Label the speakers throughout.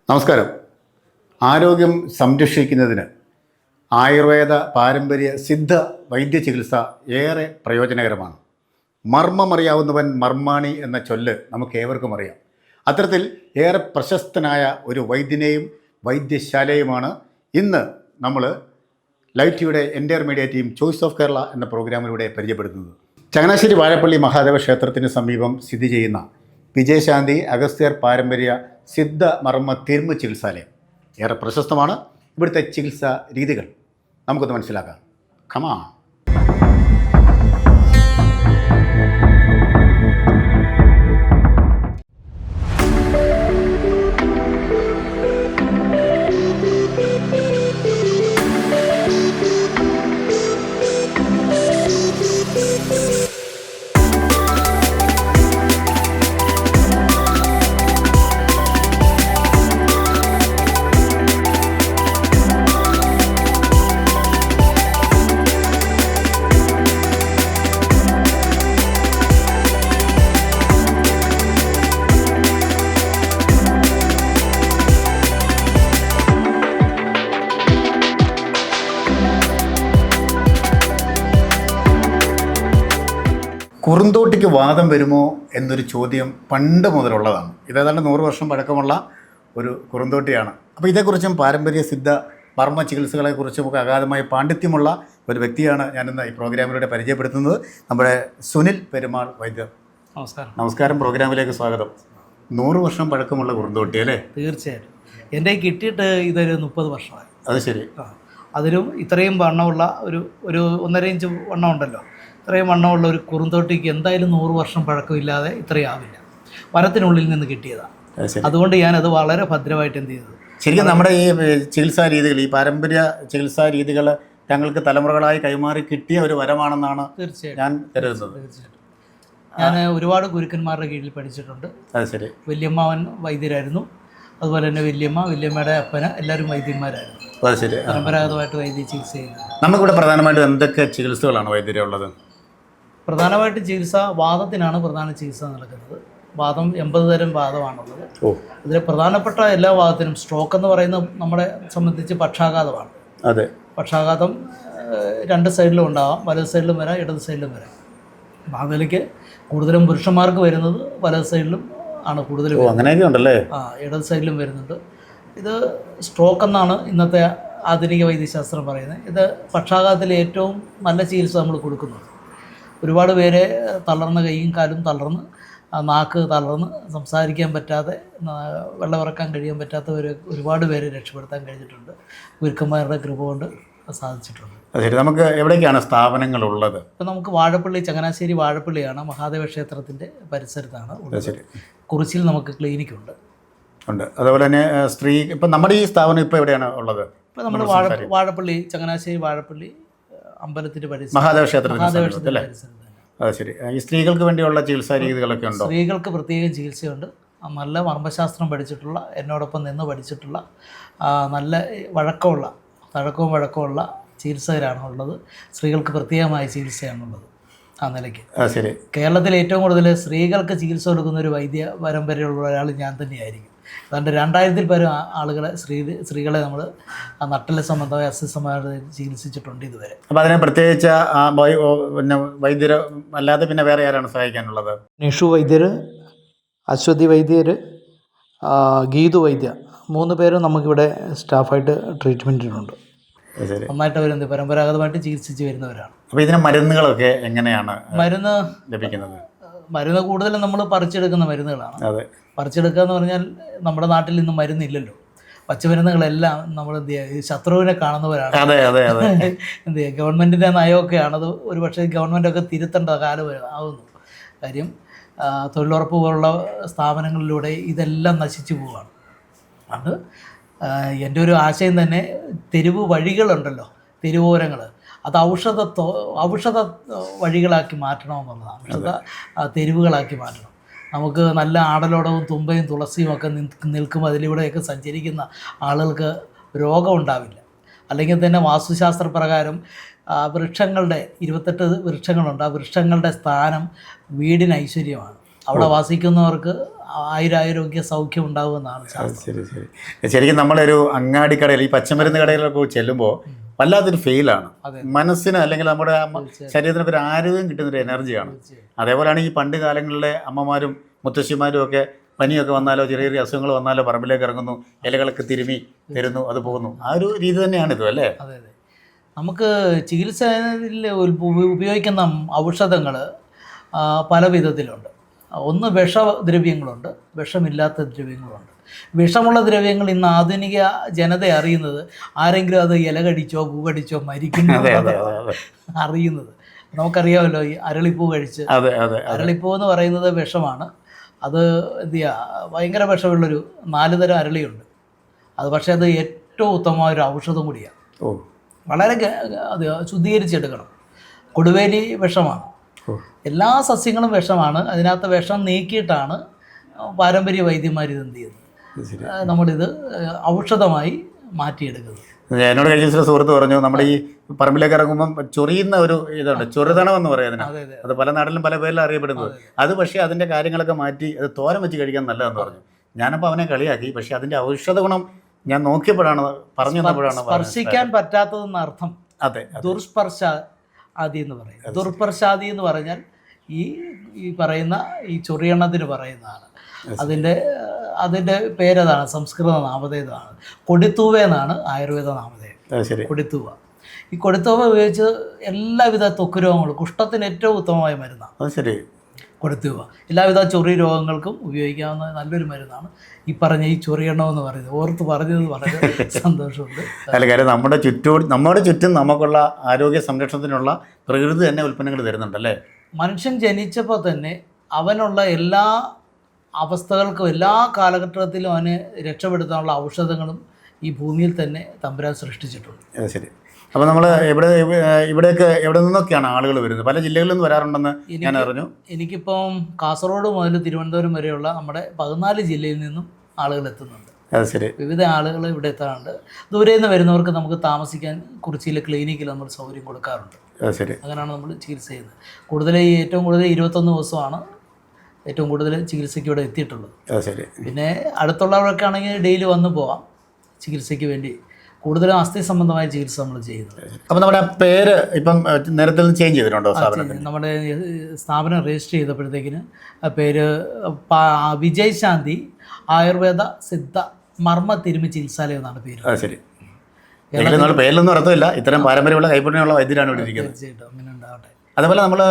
Speaker 1: നമസ്കാരം. ആരോഗ്യം സംരക്ഷിക്കുന്നതിന് ആയുർവേദ പാരമ്പര്യ സിദ്ധ വൈദ്യ ചികിത്സ ഏറെ പ്രയോജനകരമാണ്. മർമ്മമറിയാവുന്നവൻ മർമാണി എന്ന ചൊല്ല് നമുക്ക് ഏവർക്കും അറിയാം. അത്തരത്തിൽ ഏറെ പ്രശസ്തനായ ഒരു വൈദ്യനെയും വൈദ്യശാലയുമാണ് ഇന്ന് നമ്മൾ ലൈവ് ടിവിയുടെ entire media team choice of Kerala എന്ന പ്രോഗ്രാമിലൂടെ പരിചയപ്പെടുത്തുന്നത്. ചങ്ങനാശ്ശേരി വാഴപ്പള്ളി മഹാദേവ ക്ഷേത്രത്തിന് സമീപം സ്ഥിതി ചെയ്യുന്ന വിജയശാന്തി അഗസ്ത്യർ പാരമ്പര്യ സിദ്ധ മർമ്മ തിരുമ ചികിത്സാലയം ഏറെ പ്രശസ്തമാണ്. ഇവിടുത്തെ ചികിത്സാ രീതികൾ നമുക്കൊന്ന് മനസ്സിലാക്കാം. കമാ. കുറുന്തോട്ടിക്ക് വാദം വരുമോ എന്നൊരു ചോദ്യം പണ്ട് മുതലുള്ളതാണ്. ഇതേതാണ്ട് 100 വർഷം പഴക്കമുള്ള ഒരു കുറുന്തോട്ടിയാണ്. അപ്പോൾ ഇതേക്കുറിച്ചും പാരമ്പര്യ സിദ്ധ മർമ്മ ചികിത്സകളെക്കുറിച്ചും ഒക്കെ അഗാധമായ പാണ്ഡിത്യമുള്ള ഒരു വ്യക്തിയാണ് ഞാനിന്ന് ഈ പ്രോഗ്രാമിലൂടെ പരിചയപ്പെടുത്തുന്നത്. നമ്മുടെ സുനിൽ പെരുമാൾ വൈദ്യർ.
Speaker 2: നമസ്കാരം.
Speaker 1: നമസ്കാരം. പ്രോഗ്രാമിലേക്ക് സ്വാഗതം. 100 വർഷം പഴക്കമുള്ള കുറുന്തോട്ടി അല്ലേ?
Speaker 2: തീർച്ചയായിട്ടും. എൻ്റെ കിട്ടിയിട്ട് ഇതൊരു 30 വർഷമായി.
Speaker 1: അത് ശരി.
Speaker 2: അതിലും ഇത്രയും വണ്ണമുള്ള ഒരു 1.5 ഇഞ്ച് വണ്ണം ഉണ്ടല്ലോ, ഇത്രയും വണ്ണമുള്ള ഒരു കുറുന്തോട്ടിക്ക് എന്തായാലും 100 വർഷം പഴക്കമില്ലാതെ ഇത്രയും ആവില്ല. വനത്തിനുള്ളിൽ നിന്ന് കിട്ടിയതാണ്. അതുകൊണ്ട് ഞാനത് വളരെ ഭദ്രമായിട്ട് എന്ത് ചെയ്തത്.
Speaker 1: ശരിക്കും നമ്മുടെ ഈ ചികിത്സാ രീതികൾ, ഈ പാരമ്പര്യ ചികിത്സാ രീതികൾ ഞങ്ങൾക്ക് തലമുറകളായി കൈമാറി കിട്ടിയ ഒരു വരമാണെന്നാണ്
Speaker 2: തീർച്ചയായിട്ടും
Speaker 1: ഞാൻ കരുതുന്നത്.
Speaker 2: തീർച്ചയായിട്ടും. ഞാൻ ഒരുപാട് ഗുരുക്കന്മാരുടെ കീഴിൽ പഠിച്ചിട്ടുണ്ട്.
Speaker 1: അത് ശരി.
Speaker 2: വല്യമ്മാവൻ വൈദ്യരായിരുന്നു, അതുപോലെ തന്നെ വല്യമ്മയുടെ അപ്പന് എല്ലാവരും വൈദ്യന്മാരായിരുന്നു.
Speaker 1: അത് ശരി.
Speaker 2: പരമ്പരാഗതമായിട്ട് വൈദ്യ ചികിത്സ ചെയ്യുന്നത്.
Speaker 1: നമുക്കിവിടെ പ്രധാനമായിട്ടും എന്തൊക്കെ ചികിത്സകളാണ് വൈദ്യരുള്ളത്?
Speaker 2: പ്രധാനമായിട്ട് ചികിത്സ വാദത്തിനാണ് പ്രധാന ചികിത്സ നടക്കുന്നത്. വാദം 80 തരം വാദമാണുള്ളത്. ഇതിൽ പ്രധാനപ്പെട്ട എല്ലാ വാദത്തിനും സ്ട്രോക്ക് എന്ന് പറയുന്നത് നമ്മളെ സംബന്ധിച്ച് പക്ഷാഘാതമാണ്.
Speaker 1: അതെ.
Speaker 2: പക്ഷാഘാതം 2 സൈഡിലും ഉണ്ടാവാം, വലത് സൈഡിലും വരാം, ഇടത് സൈഡിലും വരാം. അപ്പോൾ അതിലേക്ക് കൂടുതലും പുരുഷന്മാർക്ക് വരുന്നത് വലത് സൈഡിലും ആണ് കൂടുതലും.
Speaker 1: അങ്ങനെയൊക്കെ ഉണ്ടല്ലേ?
Speaker 2: ഇടത് സൈഡിലും വരുന്നുണ്ട്. ഇത് സ്ട്രോക്ക് എന്നാണ് ഇന്നത്തെ ആധുനിക വൈദ്യശാസ്ത്രം പറയുന്നത്. ഇത് പക്ഷാഘാതത്തിൽ ഏറ്റവും നല്ല ചികിത്സ നമ്മൾ കൊടുക്കുന്നുണ്ട്. ഒരുപാട് പേരെ തളർന്ന കൈയും കാലും തളർന്ന്, നാക്ക് തളർന്ന്, സംസാരിക്കാൻ പറ്റാതെ, വെള്ളമിറക്കാൻ കഴിയാൻ പറ്റാത്തവരെ ഒരുപാട് പേരെ രക്ഷപ്പെടുത്താൻ കഴിഞ്ഞിട്ടുണ്ട്. ഗുരുക്കന്മാരുടെ കൃപ കൊണ്ട് സാധിച്ചിട്ടുണ്ട്.
Speaker 1: ശരി. നമുക്ക് എവിടേക്കാണ് സ്ഥാപനങ്ങളുള്ളത്?
Speaker 2: ഇപ്പം നമുക്ക് വാഴപ്പള്ളി, ചങ്ങനാശ്ശേരി വാഴപ്പള്ളിയാണ്, മഹാദേവ ക്ഷേത്രത്തിൻ്റെ പരിസരത്താണ് ഉള്ളത്. കുറിച്ചിൽ നമുക്ക് ക്ലിനിക്കുണ്ട്.
Speaker 1: ഉണ്ട്. അതുപോലെ തന്നെ ഇപ്പം നമ്മുടെ ഈ സ്ഥാപനം ഇപ്പോൾ എവിടെയാണ് ഉള്ളത്?
Speaker 2: ഇപ്പം നമ്മൾ വാഴപ്പള്ളി, ചങ്ങനാശ്ശേരി വാഴപ്പള്ളി അമ്പലത്തിൻ്റെ പരിസരം,
Speaker 1: മഹാദേവ ക്ഷേത്രത്തിൻ്റെ പരിസരം. അത് ശരി. ഈ സ്ത്രീകൾക്ക് വേണ്ടിയുള്ള ചികിത്സാ രീതികളൊക്കെ ഉണ്ടോ?
Speaker 2: സ്ത്രീകൾക്ക് പ്രത്യേകം ചികിത്സയുണ്ട്. നല്ല മർമ്മശാസ്ത്രം പഠിച്ചിട്ടുള്ള, എന്നോടൊപ്പം നിന്ന് പഠിച്ചിട്ടുള്ള, നല്ല തഴക്കവും വഴക്കമുള്ള ചികിത്സകരാണ് ഉള്ളത്. സ്ത്രീകൾക്ക് പ്രത്യേകമായ ചികിത്സയാണുള്ളത്. ആ നിലയ്ക്ക്
Speaker 1: ശരി.
Speaker 2: കേരളത്തിൽ ഏറ്റവും കൂടുതൽ സ്ത്രീകൾക്ക് ചികിത്സ കൊടുക്കുന്ന ഒരു വൈദ്യ പരമ്പരയുള്ള ഒരാൾ ഞാൻ തന്നെയായിരിക്കും. അതുകൊണ്ട് 2000-ൽ പരം ആളുകളെ സ്ത്രീകളെ നമ്മൾ നട്ടല് സംബന്ധമായ അസ്ഥിസംബന്ധമായി ചികിത്സിച്ചിട്ടുണ്ട് ഇതുവരെ.
Speaker 1: അപ്പോൾ അതിനെ പ്രത്യേകിച്ച് പിന്നെ വൈദ്യർ അല്ലാതെ പിന്നെ വേറെ ആരാണ് സഹായിക്കാനുള്ളത്?
Speaker 2: നിഷു വൈദ്യർ, അശ്വതി വൈദ്യർ, ഗീതു വൈദ്യ, 3 പേരും നമുക്കിവിടെ സ്റ്റാഫായിട്ട് ട്രീറ്റ്മെൻറ്റിനുണ്ട്. നന്നായിട്ട് അവർ പരമ്പരാഗതമായിട്ട് ചികിത്സിച്ച് വരുന്നവരാണ്.
Speaker 1: അപ്പോൾ ഇതിന് മരുന്നുകളൊക്കെ എങ്ങനെയാണ് ലഭിക്കുന്നത്?
Speaker 2: മരുന്ന് കൂടുതലും നമ്മൾ പറിച്ചെടുക്കുന്ന മരുന്നുകളാണ്.
Speaker 1: അതെ.
Speaker 2: പറിച്ചെടുക്കുക എന്ന് പറഞ്ഞാൽ നമ്മുടെ നാട്ടിൽ ഇന്ന് മരുന്നില്ലല്ലോ. പച്ചമരുന്നുകളെല്ലാം നമ്മൾ എന്ത് ചെയ്യുക, ശത്രുവിനെ കാണുന്നവരാണ്.
Speaker 1: അതെ അതെ അതെ.
Speaker 2: എന്ത് ചെയ്യുക, ഗവൺമെൻറ്റിൻ്റെ നയമൊക്കെയാണത്. ഒരു പക്ഷേ ഗവൺമെൻറ്റൊക്കെ തിരുത്തേണ്ട കാലം ആവുന്നു. കാര്യം തൊഴിലുറപ്പ് പോലുള്ള സ്ഥാപനങ്ങളിലൂടെ ഇതെല്ലാം നശിച്ചു പോവുകയാണ്. അത് എൻ്റെ ഒരു ആശയം തന്നെ, തെരുവ് വഴികളുണ്ടല്ലോ, തെരുവോരങ്ങൾ, അത് ഔഷധ വഴികളാക്കി മാറ്റണമെന്നുള്ളതാണ്. ഔഷധ തെരുവുകളാക്കി മാറ്റണം. നമുക്ക് നല്ല ആടലോടവും തുമ്പയും തുളസിയും ഒക്കെ നിൽക്കും. അതിലൂടെയൊക്കെ സഞ്ചരിക്കുന്ന ആളുകൾക്ക് രോഗം ഉണ്ടാവില്ല. അല്ലെങ്കിൽ തന്നെ വാസ്തുശാസ്ത്ര പ്രകാരം വൃക്ഷങ്ങളുടെ 28 വൃക്ഷങ്ങളുണ്ട്. ആ വൃക്ഷങ്ങളുടെ സ്ഥാനം വീടിന് ഐശ്വര്യമാണ്. അവിടെ വസിക്കുന്നവർക്ക് ആയുരാരോഗ്യ സൗഖ്യം ഉണ്ടാകുമെന്നാണ് ശാസ്ത്രം.
Speaker 1: ശരി ശരി. ശരിക്കും നമ്മളൊരു അങ്ങാടിക്കടയിൽ ഈ പച്ചമരുന്ന് കടയിലൊക്കെ ചെല്ലുമ്പോൾ വല്ലാത്തൊരു ഫെയിലാണ് മനസ്സിന്, അല്ലെങ്കിൽ നമ്മുടെ ശരീരത്തിനൊക്കെ ഒരു ആരോഗ്യം കിട്ടുന്നൊരു എനർജിയാണ്. അതേപോലെയാണ് ഈ പണ്ട് കാലങ്ങളിലെ അമ്മമാരും മുത്തശ്ശിമാരും ഒക്കെ പനിയൊക്കെ വന്നാലോ ചെറിയ ചെറിയ അസുഖങ്ങൾ വന്നാലോ പറമ്പിലേക്ക് ഇറങ്ങുന്നു, ഇലകളൊക്കെ തിരുമി തരുന്നു, അത് പോകുന്നു. ആ ഒരു രീതി തന്നെയാണിത് അല്ലേ?
Speaker 2: അതെ അതെ. നമുക്ക് ചികിത്സയിൽ ഉപയോഗിക്കുന്ന ഔഷധങ്ങൾ പല വിധത്തിലുണ്ട്. ഒന്ന് വിഷദ്രവ്യങ്ങളുണ്ട്, വിഷമില്ലാത്ത ദ്രവ്യങ്ങളുണ്ട്. വിഷമുള്ള ദ്രവ്യങ്ങൾ ഇന്ന് ആധുനിക ജനത അറിയുന്നത് ആരെങ്കിലും അത് ഇല കടിച്ചോ പൂ കടിച്ചോ മരിക്കുന്നു അറിയുന്നത്. നമുക്കറിയാമല്ലോ ഈ അരളിപ്പൂ കഴിച്ച്. അരളിപ്പൂ എന്ന് പറയുന്നത് വിഷമാണ്. അത് എന്ത് ചെയ്യുക, ഭയങ്കര വിഷമുള്ളൊരു 4 തരം അരളിയുണ്ട്. അത് പക്ഷേ അത് ഏറ്റവും ഉത്തമമായൊരു ഔഷധം കൂടിയാണ്. വളരെ അത് ശുദ്ധീകരിച്ചെടുക്കണം. കൊടുവേലി വിഷമാണ്. എല്ലാ സസ്യങ്ങളും വിഷമാണ്. അതിനകത്ത് വിഷം നീക്കിയിട്ടാണ് പാരമ്പര്യ വൈദ്യന്മാർ ഇത് എന്ത് ചെയ്യുന്നത്, നമ്മളിത് ഔഷധമായി മാറ്റിയെടുക്കുന്നത്.
Speaker 1: എന്നോട് കഴിഞ്ഞ ദിവസം സുഹൃത്ത് പറഞ്ഞു, നമ്മുടെ ഈ പറമ്പിലേക്ക് ഇറങ്ങുമ്പം ചൊറിയുന്ന ഒരു ഇതുണ്ട്, ചൊറുതണം എന്ന് പറയുന്നത്. അത് പല നാട്ടിലും പല പേരിലും അറിയപ്പെടുന്നത്. അത് പക്ഷേ അതിൻ്റെ കാര്യങ്ങളൊക്കെ മാറ്റി അത് തോരൻ വെച്ച് കഴിക്കാൻ നല്ലതെന്ന് പറഞ്ഞു. ഞാനപ്പോൾ അവനെ കളിയാക്കി. പക്ഷേ അതിൻ്റെ ഔഷധ ഗുണം ഞാൻ നോക്കിയപ്പോഴാണ് പറഞ്ഞു തന്നപ്പോഴാണ്
Speaker 2: സ്പർശിക്കാൻ പറ്റാത്തതെന്ന് അർത്ഥം.
Speaker 1: അതെ,
Speaker 2: ദുർസ്പർശാദി എന്ന് പറയും. ദുർസ്പർശാദി എന്ന് പറഞ്ഞാൽ ഈ പറയുന്ന ഈ ചൊറിയണത്തിന് പറയുന്നതാണ്. അതിൻ്റെ പേരതാണ്, സംസ്കൃത നാമധേയമാണ്. കൊടിത്തൂവ എന്നാണ് ആയുർവേദ നാമധേയം. കൊടിത്തൂവ. ഈ കൊടിത്തൂവ ഉപയോഗിച്ച് എല്ലാവിധ ത്വക്ക് രോഗങ്ങളും, കുഷ്ഠത്തിന് ഏറ്റവും ഉത്തമമായ മരുന്നാണ്
Speaker 1: ശരി
Speaker 2: കൊടിത്തൂവ. എല്ലാവിധ ചൊറി രോഗങ്ങൾക്കും ഉപയോഗിക്കാവുന്ന നല്ലൊരു മരുന്നാണ് ഈ പറഞ്ഞ ഈ ചൊറിയണം എന്ന് പറയുന്നത്. ഓർത്ത് പറഞ്ഞത് വളരെ സന്തോഷമുണ്ട്.
Speaker 1: അല്ല, കാര്യം നമ്മുടെ ചുറ്റും നമുക്കുള്ള ആരോഗ്യ സംരക്ഷണത്തിനുള്ള പ്രകൃതി തന്നെ ഉൽപ്പന്നങ്ങൾ തരുന്നുണ്ടല്ലേ?
Speaker 2: മനുഷ്യൻ ജനിച്ചപ്പോൾ തന്നെ അവനുള്ള എല്ലാ അവസ്ഥകൾക്കും എല്ലാ കാലഘട്ടത്തിലും അവനെ രക്ഷപ്പെടുത്താനുള്ള ഔഷധങ്ങളും ഈ ഭൂമിയിൽ തന്നെ തമ്പുരാൻ സൃഷ്ടിച്ചിട്ടുണ്ട്.
Speaker 1: ശരി. അപ്പോൾ നമ്മൾ ഇവിടേക്ക് എവിടെ നിന്നൊക്കെയാണ് ആളുകൾ വരുന്നത്? പല ജില്ലകളിൽ നിന്ന് വരാറുണ്ടെന്ന് ഞാൻ അറിഞ്ഞു.
Speaker 2: എനിക്കിപ്പം കാസർഗോഡ് മുതൽ തിരുവനന്തപുരം വരെയുള്ള നമ്മുടെ 14 ജില്ലയിൽ നിന്നും ആളുകൾ എത്തുന്നുണ്ട്.
Speaker 1: ശരി.
Speaker 2: വിവിധ ആളുകൾ ഇവിടെ എത്താറുണ്ട്. ദൂരെ നിന്ന് വരുന്നവർക്ക് നമുക്ക് താമസിക്കാൻ കുറിച്ചിയിലെ ക്ലിനിക്കിൽ നമ്മൾ സൗകര്യം കൊടുക്കാറുണ്ട്.
Speaker 1: ശരി.
Speaker 2: അങ്ങനെയാണ് നമ്മൾ ചികിത്സ ചെയ്യുന്നത്. ഏറ്റവും കൂടുതൽ 21 ദിവസമാണ് ഏറ്റവും കൂടുതൽ ചികിത്സയ്ക്ക് ഇവിടെ എത്തിയിട്ടുള്ളത്.
Speaker 1: ശരി.
Speaker 2: പിന്നെ അടുത്തുള്ളവർക്കൊക്കെ ആണെങ്കിൽ ഡെയിലി വന്നു പോവാം ചികിത്സയ്ക്ക് വേണ്ടി. കൂടുതലും അസ്ഥി സംബന്ധമായ ചികിത്സ നമ്മൾ ചെയ്യുന്നത്.
Speaker 1: അപ്പോൾ നമ്മുടെ പേര് ഇപ്പം നേരത്തെ ചേഞ്ച് ചെയ്തിട്ടുണ്ടോ?
Speaker 2: നമ്മുടെ സ്ഥാപനം രജിസ്റ്റർ ചെയ്തപ്പോഴത്തേക്കിന് പേര് വിജയ് ശാന്തി ആയുർവേദ സിദ്ധ മർമ്മ തിരുമി ചികിത്സാലയം എന്നാണ് പേര്.
Speaker 1: ശരി. പേരിലൊന്നും അർത്ഥമില്ല, ഇത്തരം പാരമ്പര്യമുള്ള കൈപ്പുണ്യമുള്ള വൈദ്യരാണ് ഇവിടെ ഇരിക്കുന്നത്.
Speaker 2: തീർച്ചയായിട്ടും അങ്ങനെ ഉണ്ടാവട്ടെ.
Speaker 1: അതുപോലെ നമ്മൾ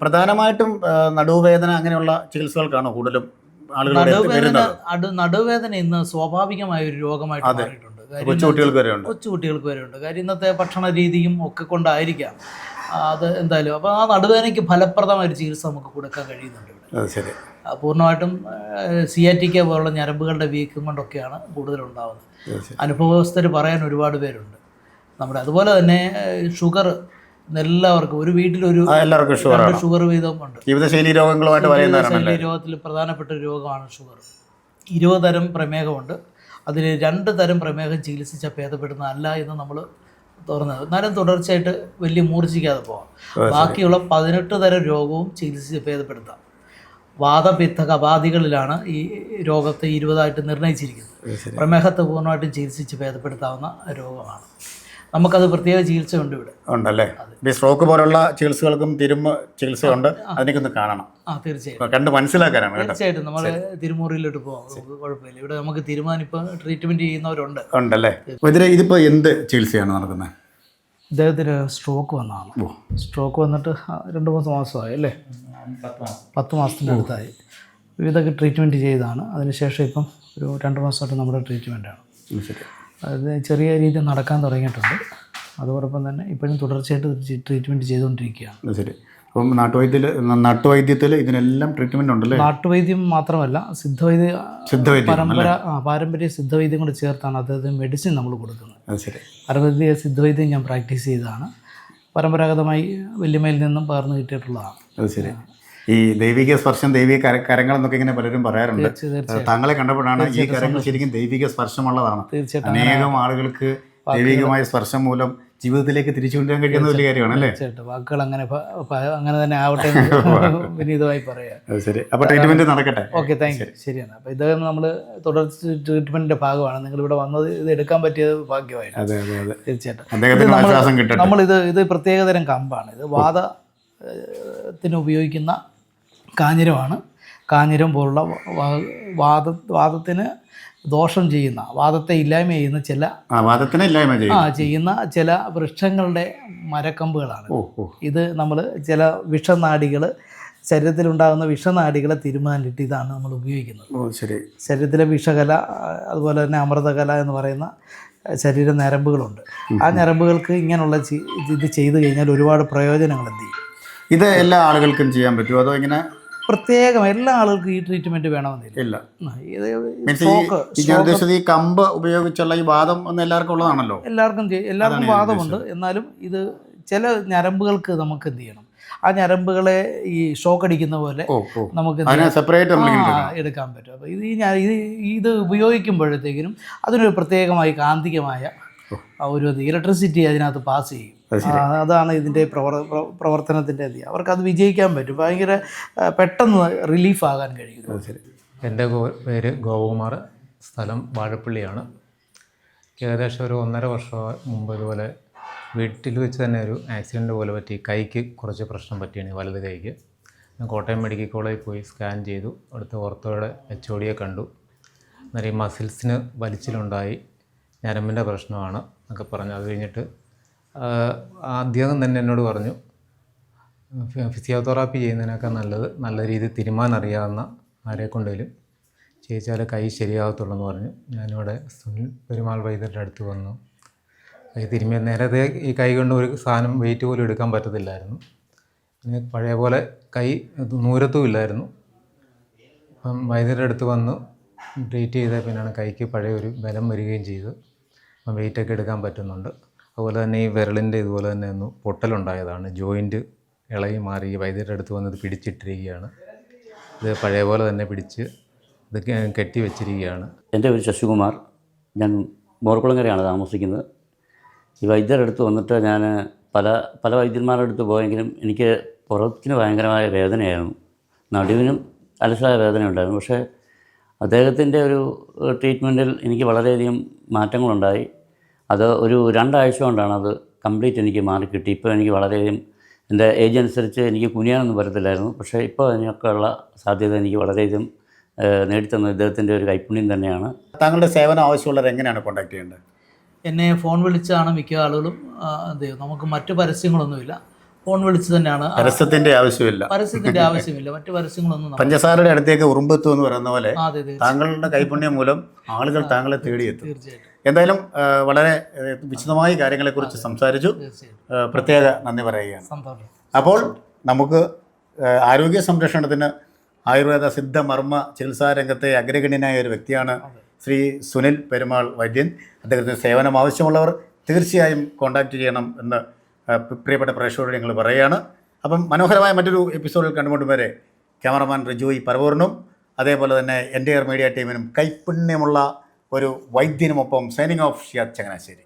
Speaker 1: പ്രധാനമായിട്ടും നടുവേദന അങ്ങനെയുള്ള ചികിത്സകൾക്കാണോ കൂടുതലും ആളുകൾ വരുന്നത്?
Speaker 2: നടുവേദന ഇന്ന് സ്വാഭാവികമായ ഒരു രോഗമായിട്ട് മാറിയിട്ടുണ്ട്. കൊച്ചുകുട്ടികൾക്ക് വരെ ഉണ്ട്. കാര്യം ഇന്നത്തെ ഭക്ഷണ രീതിയും ഒക്കെ കൊണ്ടായിരിക്കാം അത് എന്തായാലും. അപ്പോൾ ആ നടുവേദനയ്ക്ക് ഫലപ്രദമായ ഒരു ചികിത്സ നമുക്ക് കൊടുക്കാൻ കഴിയുന്നുണ്ട് ഇവിടെ.
Speaker 1: ശരി.
Speaker 2: പൂർണ്ണമായിട്ടും സിയാറ്റിക്ക പോലുള്ള ഞരമ്പുകളുടെ വീക്കം കൊണ്ടൊക്കെയാണ് കൂടുതലുണ്ടാകുന്നത്. അനുഭവസ്ഥർ പറയാൻ ഒരുപാട് പേരുണ്ട് നമ്മുടെ. അതുപോലെ തന്നെ ഷുഗർ എല്ലാവർക്കും ഒരു വീട്ടിലൊരു ഷുഗർ വീതം ഉണ്ട്.
Speaker 1: ജീവിതശൈലി
Speaker 2: രോഗത്തിൽ പ്രധാനപ്പെട്ട ഒരു രോഗമാണ് ഷുഗർ. 20 തരം പ്രമേഹമുണ്ട്. അതിൽ 2 തരം പ്രമേഹം ചികിത്സിച്ചാൽ ഭേദപ്പെടുന്നതല്ല എന്ന് നമ്മൾ തുറന്നത്. എന്നാലും തുടർച്ചയായിട്ട് വലിയ മൂർച്ഛിക്കാതെ പോകാം. ബാക്കിയുള്ള 18 തരം രോഗവും ചികിത്സിച്ച് ഭേദപ്പെടുത്താം. വാതപിത്ത കപാദികളിലാണ് ഈ രോഗത്തെ 20ആയിട്ട് നിർണ്ണയിച്ചിരിക്കുന്നത്. പ്രമേഹത്തെ പൂർണ്ണമായിട്ടും ചികിത്സിച്ച് ഭേദപ്പെടുത്താവുന്ന രോഗമാണ്. നമുക്കത് പ്രത്യേക ചികിത്സ ഉണ്ട് ഇവിടെ
Speaker 1: ഉണ്ടല്ലേ? സ്ട്രോക്ക് പോലുള്ള ചികിത്സകൾക്കും ചികിത്സയുണ്ട്. അതിനൊക്കെ ഒന്ന് കാണണം.
Speaker 2: തീർച്ചയായിട്ടും
Speaker 1: കണ്ട് മനസ്സിലാക്കാനാണ്.
Speaker 2: തീർച്ചയായിട്ടും നമ്മൾ തിരുമുറിയിലോട്ട് പോകാം, കുഴപ്പമില്ല. ഇവിടെ നമുക്ക് തീരുമാനിപ്പോൾ ട്രീറ്റ്മെൻറ്റ് ചെയ്യുന്നവരുണ്ട്.
Speaker 1: ഉണ്ടല്ലേ? ഇതിപ്പോൾ എന്ത് ചികിത്സയാണ് നടക്കുന്നത്?
Speaker 2: ഇദ്ദേഹത്തിന് സ്ട്രോക്ക് വന്നതാണ്. സ്ട്രോക്ക് വന്നിട്ട് 2-3 മാസമായി അല്ലേ? 10 മാസത്തിൻ്റെ അടുത്തായി. വിവിധ ട്രീറ്റ്മെൻറ്റ് ചെയ്താണ്. അതിനുശേഷം ഇപ്പം ഒരു 2 മാസമായിട്ട് നമ്മുടെ ട്രീറ്റ്മെൻറ്റാണ്. അത് ചെറിയ രീതിയിൽ നടക്കാൻ തുടങ്ങിയിട്ടുണ്ട്. അതോടൊപ്പം തന്നെ ഇപ്പോഴും തുടർച്ചയായിട്ട് ട്രീറ്റ്മെൻറ്റ് ചെയ്തുകൊണ്ടിരിക്കുകയാണ്.
Speaker 1: ശരി. അപ്പം നാട്ടുവൈദ്യത്തിൽ ഇതിനെല്ലാം ട്രീറ്റ്മെൻറ്റ് ഉണ്ടല്ലേ?
Speaker 2: നാട്ടുവൈദ്യം മാത്രമല്ല, പാരമ്പര്യ സിദ്ധവൈദ്യം കൂടെ ചേർത്താണ് അദ്ദേഹത്തിന് മെഡിസിൻ നമ്മൾ കൊടുക്കുന്നത്.
Speaker 1: ശരി.
Speaker 2: പാരമ്പര്യ സിദ്ധവൈദ്യം ഞാൻ പ്രാക്ടീസ് ചെയ്തതാണ്. പരമ്പരാഗതമായി വല്യമ്മയിൽ നിന്നും പകർന്നു കിട്ടിയിട്ടുള്ളതാണ്.
Speaker 1: അത് ശരി. ഈ ദൈവിക സ്പർശം, ദൈവിക കരങ്ങൾ എന്നൊക്കെ ഇങ്ങനെ പലരും പറയാറുണ്ട്. താങ്കളെ കണ്ടപ്പോഴാണ് ഈ കരങ്ങൾ ശരിക്കും ദൈവിക സ്പർശമുള്ളതാണ്. അനേകം ആളുകൾക്ക് ദൈവികമായ സ്പർശം മൂലം ജീവിതത്തിലേക്ക് തിരിച്ചു കൊണ്ടുവരാൻ കഴിയുന്ന വലിയ കാര്യമാണ് അല്ലേ?
Speaker 2: തീർച്ചയായിട്ടും വാക്കുകൾ അങ്ങനെ അങ്ങനെ തന്നെ ആവട്ടെ എന്ന് വിനീതമായി പറയാം.
Speaker 1: അത് ശരി. അപ്പോൾ ട്രീറ്റ്മെൻറ്റ് നടക്കട്ടെ.
Speaker 2: Okay, thank you. ശരിയാണ്. അപ്പോൾ ഇത് നമ്മൾ തുടർ ട്രീറ്റ്മെൻറ്റിൻ്റെ ഭാഗമാണ്. നിങ്ങളിവിടെ വന്നത് ഇത് എടുക്കാൻ പറ്റിയത് ഭാഗ്യമായിട്ട്.
Speaker 1: അതെ അതെ അതെ,
Speaker 2: തീർച്ചയായിട്ടും. നമ്മളിത് പ്രത്യേകതരം കമ്പാണ്. ഇത് വാദത്തിന് ഉപയോഗിക്കുന്ന കാഞ്ഞിരമാണ്. കാഞ്ഞിരം പോലുള്ള വാദത്തിന് ദോഷം ചെയ്യുന്ന, വാദത്തെ ഇല്ലായ്മ ചെയ്യുന്ന ചെയ്യുന്ന ചില വൃക്ഷങ്ങളുടെ മരക്കമ്പുകളാണ്. ഇത് നമ്മൾ ചില വിഷനാഡികൾ, ശരീരത്തിലുണ്ടാകുന്ന വിഷനാഡികളെ തീരുമാനിച്ചിട്ട് ഇതാണ് നമ്മൾ ഉപയോഗിക്കുന്നത്. ശരീരത്തിലെ വിഷകല, അതുപോലെ തന്നെ അമൃതകല എന്ന് പറയുന്ന ശരീര ഞരമ്പുകളുണ്ട്. ആ ഞരമ്പുകൾക്ക് ഇങ്ങനെയുള്ള ഇത് ചെയ്തു കഴിഞ്ഞാൽ ഒരുപാട് പ്രയോജനങ്ങൾ എന്ത് ചെയ്യും.
Speaker 1: ഇത് എല്ലാ ആളുകൾക്കും ചെയ്യാൻ പറ്റുമോ, അതോ ഇങ്ങനെ
Speaker 2: പ്രത്യേകം എല്ലാ ആളുകൾക്കും ഈ ട്രീറ്റ്മെൻറ്റ് വേണമെന്നില്ല?
Speaker 1: ഈ കമ്പ് ഉപയോഗിച്ചുള്ള ഈ വാദം ഒന്നും എല്ലാവർക്കും ഉള്ളതാണല്ലോ.
Speaker 2: എല്ലാവർക്കും വാദമുണ്ട്. എന്നാലും ഇത് ചില ഞരമ്പുകൾക്ക് നമുക്ക് എന്ത് ചെയ്യണം, ആ ഞരമ്പുകളെ ഈ ഷോക്ക് അടിക്കുന്ന പോലെ നമുക്ക് എടുക്കാൻ പറ്റും. അപ്പോൾ ഇത് ഉപയോഗിക്കുമ്പോഴത്തേക്കിനും അതിനൊരു പ്രത്യേകമായി കാന്തികമായ ഒരു ഇലക്ട്രിസിറ്റി അതിനകത്ത് പാസ് ചെയ്യും. അതാണ് ഇതിൻ്റെ പ്രവർത്തനത്തിൻ്റെ അവർക്കത് വിജയിക്കാൻ പറ്റും. ഭയങ്കര പെട്ടെന്ന് റിലീഫാകാൻ കഴിയും.
Speaker 3: എൻ്റെ പേര് ഗോപകുമാർ, സ്ഥലം വാഴപ്പള്ളിയാണ്. ഏകദേശം ഒരു 1.5 വർഷം മുമ്പ് ഇതുപോലെ വീട്ടിൽ വെച്ച് തന്നെ ഒരു ആക്സിഡൻറ്റ് പോലെ പറ്റി. കൈക്ക് കുറച്ച് പ്രശ്നം പറ്റിയാണ്, വലത് കൈക്ക്. ഞാൻ കോട്ടയം മെഡിക്കൽ കോളേജിൽ പോയി സ്കാൻ ചെയ്തു. അവിടുത്തെ ഓർത്തോയുടെ HOD കണ്ടു. അന്നേരം ഈ മസിൽസിന് വലിച്ചിലുണ്ടായി, ഞരമ്പിൻ്റെ പ്രശ്നമാണ് എന്നൊക്കെ പറഞ്ഞു. അത് കഴിഞ്ഞിട്ട് അദ്ദേഹം തന്നെ എന്നോട് പറഞ്ഞു, ഫിസിയോതെറാപ്പി ചെയ്യുന്നതിനൊക്കെ നല്ലത് നല്ല രീതിയിൽ തിരുമാൻ അറിയാവുന്ന ആരെ കൊണ്ടേലും ചെയ്യിച്ചാൽ കൈ ശരിയാകത്തുള്ളൂ എന്ന് പറഞ്ഞു. ഞാനിവിടെ സുനിൽ പെരുമാൾ വൈദ്യരുടെ അടുത്ത് വന്നു. കൈ തിരുമ്മിയ നേരത്തെ ഈ കൈ കൊണ്ട് ഒരു സാധനം വെയിറ്റ് പോലും എടുക്കാൻ പറ്റത്തില്ലായിരുന്നു. പിന്നെ പഴയ പോലെ കൈ നൂരത്തും ഇല്ലായിരുന്നു. അപ്പം വൈദ്യരുടെ അടുത്ത് വന്ന് ട്രീറ്റ് ചെയ്ത പിന്നെയാണ് കൈക്ക് പഴയ ഒരു ബലം വരികയും ചെയ്തു. അപ്പം വെയിറ്റൊക്കെ എടുക്കാൻ പറ്റുന്നുണ്ട്. അതുപോലെ തന്നെ ഈ വിരലിൻ്റെ ഇതുപോലെ തന്നെ ഒന്ന് പൊട്ടലുണ്ടായതാണ്. ജോയിൻറ്റ് ഇളകി മാറി വൈദ്യരുടെ അടുത്ത് വന്നത് പിടിച്ചിട്ടിരിക്കുകയാണ്. ഇത് പഴയ പോലെ തന്നെ പിടിച്ച് ഇത് കെട്ടി വെച്ചിരിക്കുകയാണ്.
Speaker 4: എൻ്റെ പേര് ശശികുമാർ, ഞാൻ മോർക്കുളങ്ങരയാണ് താമസിക്കുന്നത്. ഈ വൈദ്യരുടെ അടുത്ത് വന്നിട്ട് ഞാൻ പല വൈദ്യന്മാരുടെ അടുത്ത് പോയെങ്കിലും എനിക്ക് പുറത്തിന് ഭയങ്കരമായ വേദനയായിരുന്നു, നടുവിനും അലസായ വേദന ഉണ്ടായിരുന്നു. പക്ഷേ അദ്ദേഹത്തിൻ്റെ ഒരു ട്രീറ്റ്മെൻറ്റിൽ എനിക്ക് വളരെയധികം മാറ്റങ്ങളുണ്ടായി. അത് ഒരു 2 ആഴ്ച കൊണ്ടാണ് അത് കംപ്ലീറ്റ് എനിക്ക് മാറിക്കിട്ടി. ഇപ്പോൾ എനിക്ക് വളരെയധികം, എൻ്റെ ഏജ് അനുസരിച്ച് എനിക്ക് കുനിയാനൊന്നും പറ്റത്തില്ലായിരുന്നു. പക്ഷേ ഇപ്പോൾ അതിനൊക്കെയുള്ള സാധ്യത എനിക്ക് വളരെയധികം നേടിത്തന്നത് ഇദ്ദേഹത്തിൻ്റെ ഒരു കൈപ്പുണ്യം തന്നെയാണ്.
Speaker 1: താങ്കളുടെ സേവനം ആവശ്യമുള്ളവർ എങ്ങനെയാണ് കോൺടാക്ട് ചെയ്യേണ്ടത്?
Speaker 2: എന്നെ ഫോൺ വിളിച്ചാണ് മിക്ക ആളുകളും. നമുക്ക് മറ്റു പരസ്യങ്ങളൊന്നുമില്ല, ഫോൺ വിളിച്ച് തന്നെയാണ്.
Speaker 1: പരസ്യത്തിന്റെ ആവശ്യമില്ല,
Speaker 2: മറ്റു പരസ്യങ്ങളൊന്നും.
Speaker 1: പഞ്ചസാരയുടെ അടുത്തേക്ക് ഉറുമ്പെത്തു എന്ന് പറയുന്ന പോലെ താങ്കളുടെ കൈപുണ്യം മൂലം ആളുകൾ താങ്കളെ തേടിയെത്തും.
Speaker 2: തീർച്ചയായിട്ടും.
Speaker 1: എന്തായാലും വളരെ വിശദമായി കാര്യങ്ങളെക്കുറിച്ച് സംസാരിച്ചു. പ്രത്യേക നന്ദി പറയുകയാണ്. അപ്പോൾ നമുക്ക് ആരോഗ്യ സംരക്ഷണത്തിന് ആയുർവേദ സിദ്ധ മർമ്മ ചികിത്സാ രംഗത്തെ അഗ്രഗണ്യനായ ഒരു വ്യക്തിയാണ് ശ്രീ സുനിൽ പെരുമാൾ വൈദ്യൻ. അദ്ദേഹത്തിന് സേവനം ആവശ്യമുള്ളവർ തീർച്ചയായും കോൺടാക്റ്റ് ചെയ്യണം എന്ന് പ്രിയപ്പെട്ട പ്രേക്ഷകരോട് ഞങ്ങൾ പറയുകയാണ്. അപ്പം മനോഹരമായ മറ്റൊരു എപ്പിസോഡിൽ കണ്ടുകൊണ്ടും വരെ ക്യാമറമാൻ റിജോയ് പരവൂറിനും അതേപോലെ തന്നെ എൻ്റെ മീഡിയ ടീമിനും കൈപ്പുണ്യമുള്ള ഒരു വൈദ്യനുമൊപ്പം സൈനിങ് ഓഫ് ഷിയാദ് ചങ്ങനാശ്ശേരി.